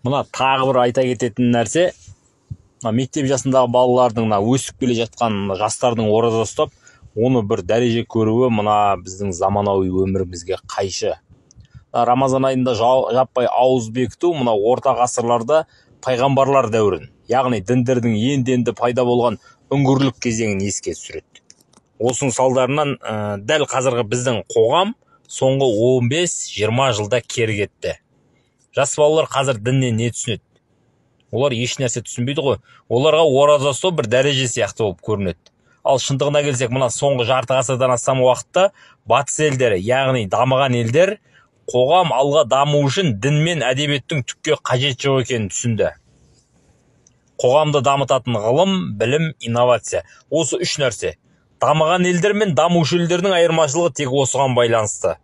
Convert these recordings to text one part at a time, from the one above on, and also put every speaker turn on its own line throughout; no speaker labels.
Мына тағы бір айта кететін нәрсе, мектеп жасындағы балалардың өсіп келе жатқан жастардың ораза ұстап, оны бір дәреже көруі мына біздің заманауи өмірімізге қайшы. Рамазан айында жаппай ауыз бекіту мына орта ғасырларда пайғамбарлар дәуірін, яғни діндердің енді пайда болған үңгірлік кезеңін еске түсіреді. Осының салдарынан дәл қазіргі біздің қоғам соңғы 15-20 жылда кері кетті. Жас балалар қазір діннен не түсінеді? Олар еш нәрсе түсінбейді ғой. Оларға ораза ұстау бір дәреже сияқты болып көрінеді. Ал шындығына келсек, мына соңғы жарты ғасырдан астам уақытта батыс елдері, яғни дамыған елдер, қоғам алға даму үшін дін мен әдебиеттің түкке қажет жоқ екенін түсінді. Қоғамды дамытатын ғылым, білім, инновация. Осы үш нәрсе. Дамыған елдер мен дамушы елдердің айырмашылығы тек осыған байланысты.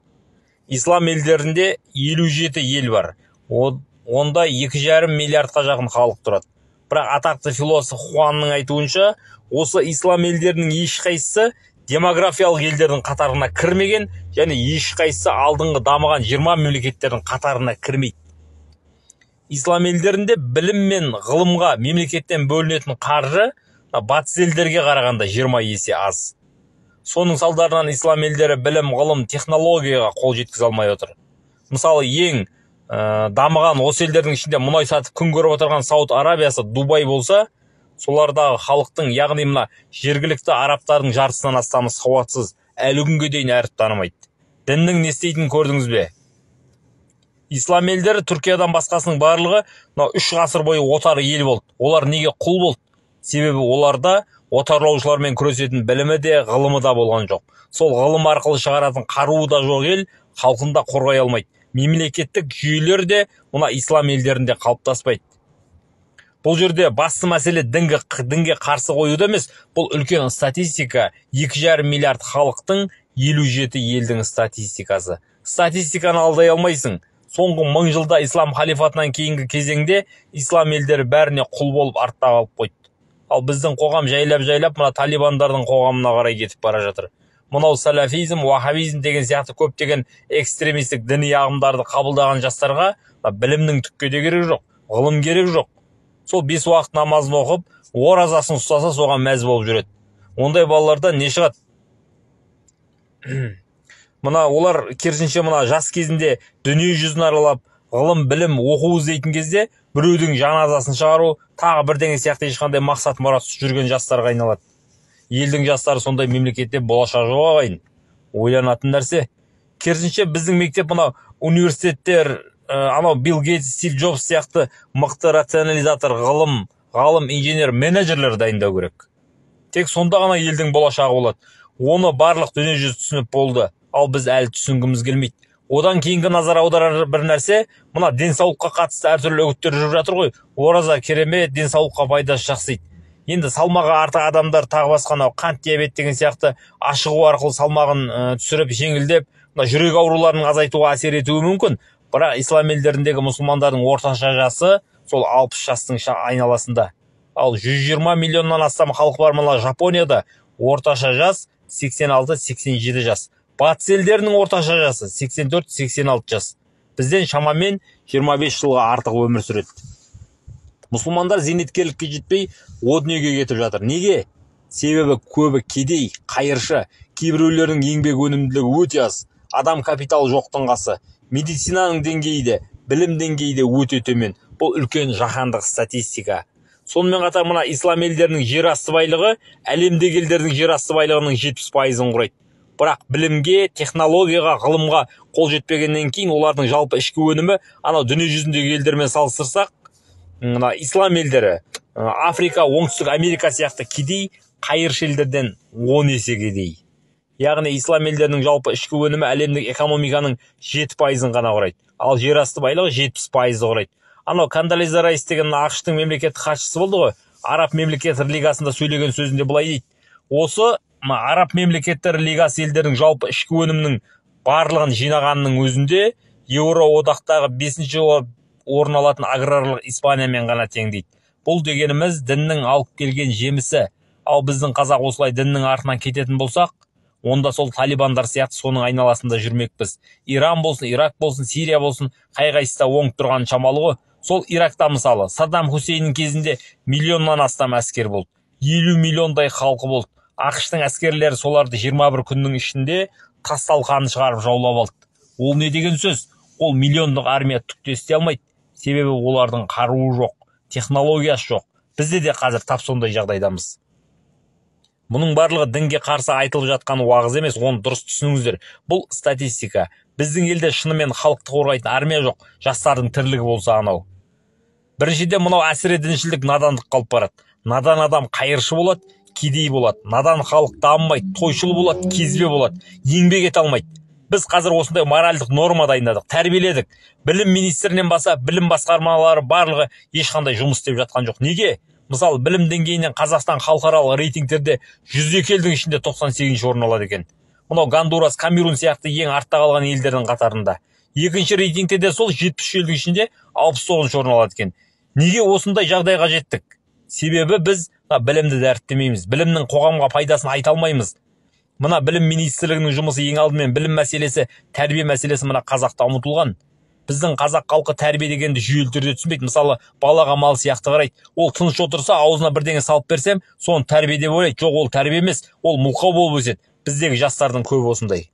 Ислам елдерінде 57 ел бар. Онда 2,5 миллиардқа жақын халық тұрады. Бірақ атақты философ Хуанның айтуынша, осы ислам елдерінің ешқайсысы демографиялық елдердің қатарына кірмеген, және ешқайсысы алдыңғы дамыған 20 мемлекеттердің қатарына кірмейді. Ислам елдерінде білім мен ғылымға мемлекеттен бөлінетін қаржы батыс елдерге қарағанда 20 есе аз. Соның салдарынан ислам елдері білім, ғылым, технологияға қол жеткізе алмай отыр. Мысалы, ең дамыған осы елдердің ішінде мұнай сатып күн көріп отырған Сауд Арабиясы, Дубай болса, солардағы халықтың, яғни мына жергілікті арабтардың жартысынан астамы сауатсыз, әлі күнге дейін әріп танымайды. Діннің не істейтінін көрдіңіз бе? Ислам елдері Түркиядан басқасының барлығы 3 ғасыр бойы отары ел болды. Олар неге құл болды? Себебі оларда отарлаушылармен күресетін білімі де, ғылымы да болған жоқ. Сол ғылым арқылы шығаратын қаруы да жоқ ел халқында қорғай алмайды. Мемлекеттік жүйелер де мына ислам елдерінде қалыптаспайды. Бұл жерде басты мәселе дінге қарсы қоюда емес, бұл үлкен статистика, 2,5 миллиард халықтың 57 елдің статистикасы. Статистиканы алдай алмайсың. Соңғы 1000 жылда ислам халифатынан кейінгі кезеңде ислам елдері бәріне құл болып артта қалып қойды. Ал біздің қоғам жайлап мына талибандардың қоғамына қарай кетіп бара жатыр. Мынау салафизм, уахабизм деген сияқты көптеген экстремистік діни ағымдарды қабылдаған жастарға білімнің түкке де керек жоқ, ғылым керек жоқ. Сол 5 уақыт намазын оқып, оразасын ұстаса соған мәз болып жүреді. Ондай балалардан не шығады? Мына олар керісінше мына жас кезінде дүние жүзін аралап, ғылым, білім, оқу іздейтін кезде біреудің жаназасын шығару, тағы бірдеңе сияқты ешқандай мақсат мұратсыз жүрген жастарға айналады. Елдің жастары сондай мемлекетте болашақ жоқ ағайын. Ойланатын нәрсе. Керісінше біздің мектеп мына университеттер, Билл Гейтс, Стив Джобс сияқты мықты рационализатор, ғалым, инженер, менеджерлер дайындау керек. Тек сонда ғана елдің болашағы болады. Оны барлық дүние жүзі түсініп болды. Ал біз әлі түсінгіміз келмейді. Одан кейінгі назар аударар бір нәрсе, мына денсаулыққа қатысты әртүрлі үгіттер жүріп жатыр ғой. Ораза керемет, денсаулыққа пайдасы жақсы. Енді салмағы артық адамдар тағы басқа қант диабет деген сияқты ашығу арқылы салмағын түсіріп, жеңілдеп, жүрек ауруларын азайтуға әсер етуі мүмкін. Бірақ ислам елдеріндегі мұсылмандардың орташа жасы сол 60 жастың айналасында. Ал 120 миллионнан астам халық бар мына Жапонияда орташа жас 86-87 жас. Батыс елдерінің орташа жасы 84-86 жас. Бізден шамамен 25 жылға артық өмір сүреді. Мұсылмандар зейнеткерлікке жетпей, о дүниеге кетіп жатыр. Неге? Себебі көбі кедей, қайыршы, кейбіреулердің еңбек өнімділігі өте аз, адам капиталы жоқтың қасы, медицинаның деңгейі де, білім деңгейі де өте төмен. Бұл үлкен жаһандық статистика. Сонымен қатар мына ислам елдерінің жер асты байлығы әлемдегі елдердің жер асты байлығының 70%-ын құрайды. Бірақ білімге, технологияға, ғылымға қол жетпегеннен кейін олардың жалпы ішкі өнімі анау дүние жүзіндегі елдермен салыстырсақ, ислам елдері, Африка, Оңтүстік Америка сияқты кедей, қайыршы елдерден 10 есе кедей. Яғни ислам елдерінің жалпы ішкі өнімі әлемдік экономиканың 7%-ын ғана құрайды. Ал жер асты байлығы 70%-ды құрайды. Анау Кондолиза Райс деген ақш-тың мемлекеттік хатшысы болды ғой. Араб мемлекеттер лигасында сөйлеген сөзінде былай дейді. Осы Араб мемлекеттер лигасы елдердің жалпы ішкі өнімнің барлығын жинағанның өзінде Еуроодақтағы 5-ші орын алатын аграрлық Испаниямен ғана тең дейді. Бұл дегеніміз діннің алып келген жемісі. Ал біздің қазақ осылай діннің артынан кететін болсақ, онда сол талибандар сияқты соның айналасында жүрмекпіз. Иран болсын, Ирак болсын, Сирия болсын, қай-қайсыда оңып тұрған шамалы ғой. Сол Иракта мысалы Саддам Хусейннің кезінде миллионнан астам әскер болды. 50 миллиондай халқы болды. ақш-тың әскерлері соларды 21 күннің ішінде тас-талқанын шығарып жаулап алды. Ол не деген сөз? Ол миллиондық армия түк те істей алмайды. Себебі олардың қаруы жоқ, технологиясы жоқ. Бізде де қазір тап сондай жағдайдамыз. Мұның барлығы дінге қарсы айтылып жатқан уағыз емес, оны дұрыс түсініңіздер. Бұл статистика. Біздің елде шынымен халықты қорғайтын армия жоқ, жастардың тірлігі болса анау. Біріншіден мынау әсіре діншілдік надандық қалып барады. Надан адам қайыршы болады, кедей болады. Надан халық дамымайды, тойшыл болады, кезбе болады, еңбек ете алмайды. Біз қазір осындай моральдық норма дайындадық, тәрбиеледік. Білім министрінен баса, білім басқармалары барлығы ешқандай жұмыс істеп жатқан жоқ. Неге? Мысалы, білім деңгейінен Қазақстан халықаралық рейтингтерде 102 елдің ішінде 98-ші орын алады екен. Мынау Гондурас, Камерун сияқты ең артта қалған елдердің қатарында. Екінші рейтингте де сол 73 елдің ішінде 69-ші орын алады екен. Неге осындай жағдайға жеттік? Себебі біз білімді дәріптемейміз, білімнің қоғамға пайдасын айта алмаймыз. Мына білім министрлігінің жұмысы ең алдымен білім мәселесі, тәрбие мәселесі мына қазақта ұмытылған. Біздің қазақ халқы тәрбие дегенді жүйелі түрде түсінбейді. Мысалы, балаға мал сияқты қарайды. Ол тыныш отырса, аузына бірдеңе салып берсем, соны тәрбие деп ойлайды. Жоқ, ол тәрбие емес, ол мылқау болып өседі. Біздегі жастардың көбі осындай.